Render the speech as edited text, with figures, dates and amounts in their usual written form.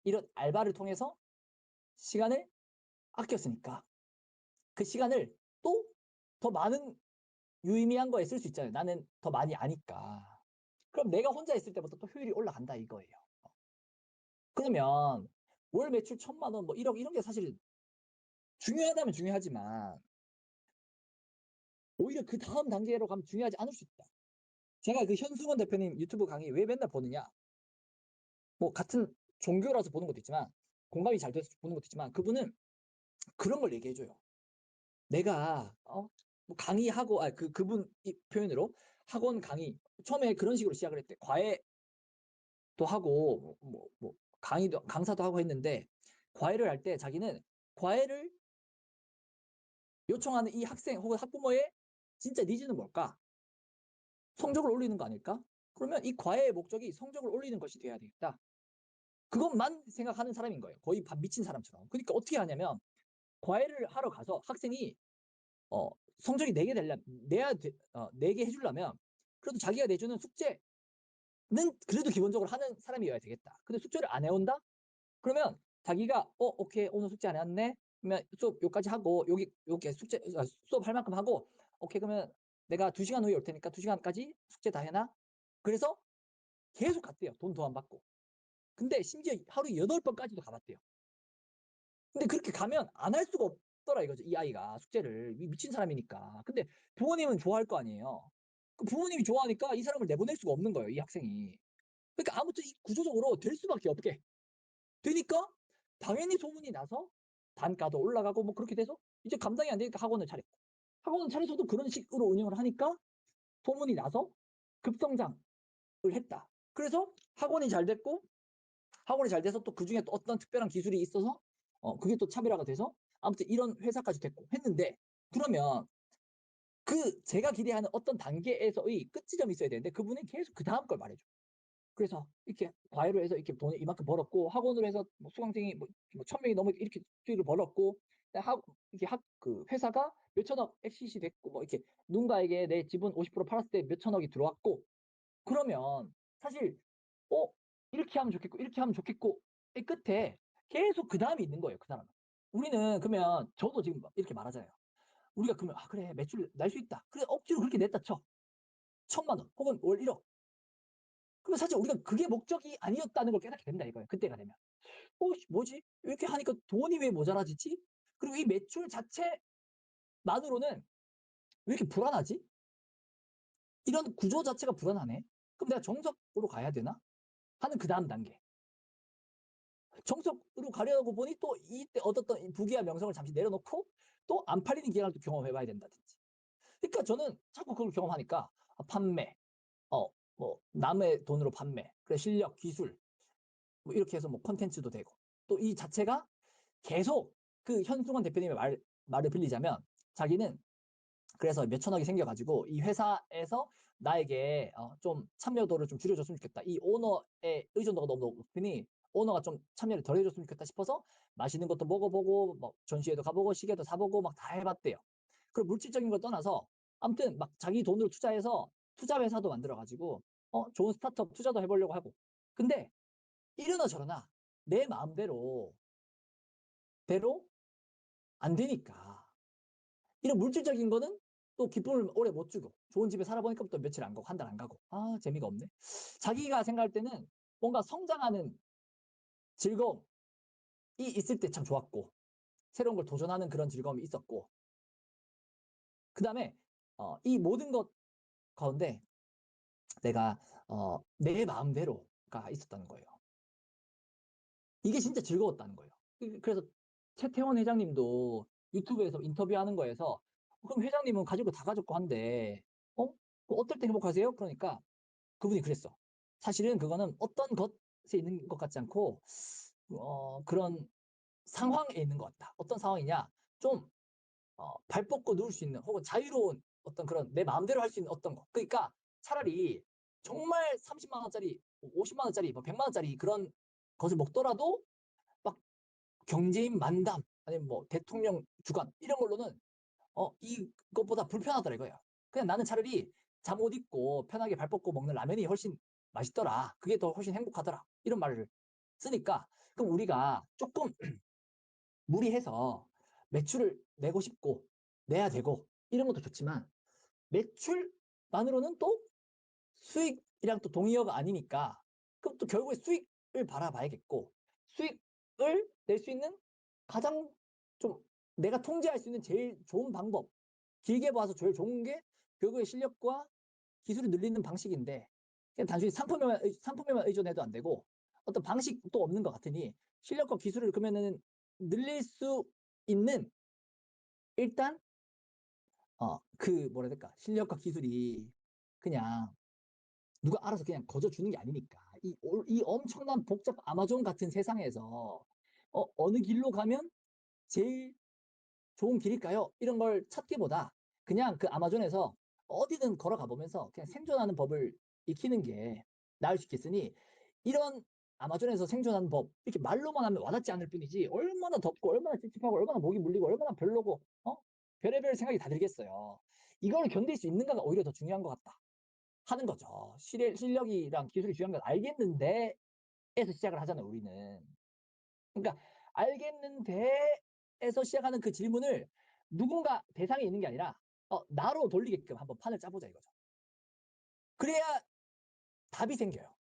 이런 알바를 통해서 시간을 아꼈으니까 그 시간을 또 더 많은 유의미한 거에 쓸 수 있잖아요. 나는 더 많이 아니까. 그럼 내가 혼자 있을 때부터 또 효율이 올라간다 이거예요. 그러면 월 매출 1,000만 원, 뭐 1억 이런 게 사실 중요하다면 중요하지만 오히려 그 다음 단계로 가면 중요하지 않을 수 있다. 제가 그 현승원 대표님 유튜브 강의 왜 맨날 보느냐? 뭐 같은 종교라서 보는 것도 있지만 공감이 잘 돼서 보는 것도 있지만 그분은 그런 걸 얘기해줘요. 내가 뭐 강의하고 그분 표현으로 학원 강의 처음에 그런 식으로 시작을 했대. 과외도 하고 뭐 강의도 강사도 하고 했는데 과외를 할 때 자기는 과외를 요청하는 이 학생 혹은 학부모의 진짜 니즈는 뭘까? 성적을 올리는 거 아닐까? 그러면 이 과외의 목적이 성적을 올리는 것이 돼야 되겠다. 그것만 생각하는 사람인 거예요. 거의 미친 사람처럼. 그러니까 어떻게 하냐면 과외를 하러 가서 학생이 성적이 내게 내게 해주려면 그래도 자기가 내주는 숙제는 그래도 기본적으로 하는 사람이어야 되겠다. 근데 숙제를 안 해온다? 그러면 자기가 오케이 오늘 숙제 안 해왔네. 그러면 수업 요까지 하고 여기 숙제 수업 할 만큼 하고 오케이 그러면 내가 2시간 후에 올 테니까 2시간까지 숙제 다 해놔. 그래서 계속 갔대요. 돈 더 안 받고. 근데 심지어 하루 8번까지도 가봤대요. 근데 그렇게 가면 안 할 수가 없더라 이거죠. 이 아이가 숙제를 미친 사람이니까. 근데 부모님은 좋아할 거 아니에요. 그 부모님이 좋아하니까 이 사람을 내보낼 수가 없는 거예요. 이 학생이. 그러니까 아무튼 이 구조적으로 될 수밖에 없게 되니까 당연히 소문이 나서 단가도 올라가고 뭐 그렇게 돼서 이제 감당이 안 되니까 학원을 차렸고 학원을 차려서도 그런 식으로 운영을 하니까 소문이 나서 급성장을 했다. 그래서 학원이 잘 됐고 학원이 잘 돼서 또 그중에 또 어떤 특별한 기술이 있어서 그게 또 차별화가 돼서 아무튼 이런 회사까지 됐고 했는데 그러면 그 제가 기대하는 어떤 단계에서의 끝지점이 있어야 되는데 그분은 계속 그 다음 걸 말해줘. 그래서 이렇게 과외로 해서 이렇게 돈을 이만큼 벌었고 학원으로 해서 뭐 수강생이 뭐 1,000명이 넘게 이렇게 수익을 벌었고 이렇게 그 회사가 몇천억 엑시시 됐고 뭐 이렇게 누군가에게 내 지분 50% 팔았을 때 몇천억이 들어왔고 그러면 사실 이렇게 하면 좋겠고 이렇게 하면 좋겠고 이 끝에 계속 그 다음이 있는 거예요. 그 사람은. 우리는 그러면 저도 지금 이렇게 말하잖아요. 우리가 그러면 그래 매출 날 수 있다. 그래 억지로 그렇게 냈다 쳐. 1,000만 원 혹은 월 1억. 그러면 사실 우리가 그게 목적이 아니었다는 걸 깨닫게 된다 이거예요. 그때가 되면. 뭐지? 이렇게 하니까 돈이 왜 모자라지지? 그리고 이 매출 자체만으로는 왜 이렇게 불안하지? 이런 구조 자체가 불안하네. 그럼 내가 정석으로 가야 되나? 하는 그 다음 단계. 정석으로 가려고 보니 또 이때 얻었던 부귀와 명성을 잠시 내려놓고 또 안 팔리는 기간을 또 경험해봐야 된다든지. 그러니까 저는 자꾸 그걸 경험하니까 판매, 뭐 남의 돈으로 판매, 그래 실력, 기술, 뭐 이렇게 해서 뭐 콘텐츠도 되고 또 이 자체가 계속 그 현승원 대표님의 말을 빌리자면 자기는 그래서 몇천억이 생겨가지고 이 회사에서 나에게 좀 참여도를 좀 줄여줬으면 좋겠다. 이 오너의 의존도가 너무 높으니 오너가 좀 참여를 덜 해줬으면 좋겠다 싶어서 맛있는 것도 먹어보고 뭐 전시회도 가보고 시계도 사보고 막 다 해봤대요. 그리고 물질적인 걸 떠나서 아무튼 막 자기 돈으로 투자해서 투자 회사도 만들어가지고 좋은 스타트업 투자도 해보려고 하고 근데 이러나 저러나 내 마음대로 안 되니까 이런 물질적인 거는 또 기쁨을 오래 못 주고 좋은 집에 살아보니까 또 며칠 안 가고 한 달 안 가고 재미가 없네. 자기가 생각할 때는 뭔가 성장하는 즐거움이 있을 때 참 좋았고 새로운 걸 도전하는 그런 즐거움이 있었고 그 다음에 이 모든 것 가운데 내가 내 마음대로가 있었다는 거예요. 이게 진짜 즐거웠다는 거예요. 그래서 최태원 회장님도 유튜브에서 인터뷰하는 거에서 그럼 회장님은 가지고 다 가졌고 한데 어떨 때 행복하세요? 그러니까 그분이 그랬어. 사실은 그거는 어떤 것에 있는 것 같지 않고 그런 상황에 있는 것 같다. 어떤 상황이냐? 좀 발 뻗고 누울 수 있는 혹은 자유로운 어떤 그런 내 마음대로 할 수 있는 어떤 거. 그러니까 차라리 정말 30만 원짜리, 50만 원짜리, 뭐 100만 원짜리 그런 것을 먹더라도 막 경제인 만담 아니면 뭐 대통령 주관 이런 걸로는 이것보다 불편하더라 이거야. 그냥 나는 차라리 잠옷 입고 편하게 발 뻗고 먹는 라면이 훨씬 맛있더라. 그게 더 훨씬 행복하더라. 이런 말을 쓰니까 그럼 우리가 조금 무리해서 매출을 내고 싶고 내야 되고 이런 것도 좋지만 매출만으로는 또 수익이랑 또 동의어가 아니니까 그럼 또 결국에 수익을 바라봐야겠고 수익을 낼 수 있는 가장 좀 내가 통제할 수 있는 제일 좋은 방법 길게 봐서 제일 좋은 게 결국에 실력과 기술을 늘리는 방식인데 그냥 단순히 상품에만 의존해도 안 되고 어떤 방식도 없는 것 같으니 실력과 기술을 그러면은 늘릴 수 있는 일단 그 뭐라 해야 될까 실력과 기술이 그냥 누가 알아서 그냥 거저 주는 게 아니니까 이 엄청난 복잡 아마존 같은 세상에서 어느 길로 가면 제일 좋은 길일까요? 이런 걸 찾기보다 그냥 그 아마존에서 어디든 걸어가 보면서 그냥 생존하는 법을 익히는 게 나을 수 있겠으니 이런 아마존에서 생존하는 법 이렇게 말로만 하면 와닿지 않을 뿐이지 얼마나 덥고 얼마나 찝찝하고 얼마나 목이 물리고 얼마나 별로고 별의별 생각이 다 들겠어요. 이걸 견딜 수 있는가가 오히려 더 중요한 것 같다 하는 거죠. 실력이랑 기술이 중요한 걸 알겠는데 에서 시작을 하잖아요 우리는. 그러니까 알겠는데에서 시작하는 그 질문을 누군가 대상이 있는 게 아니라 나로 돌리게끔 한번 판을 짜보자 이거죠. 그래야 답이 생겨요.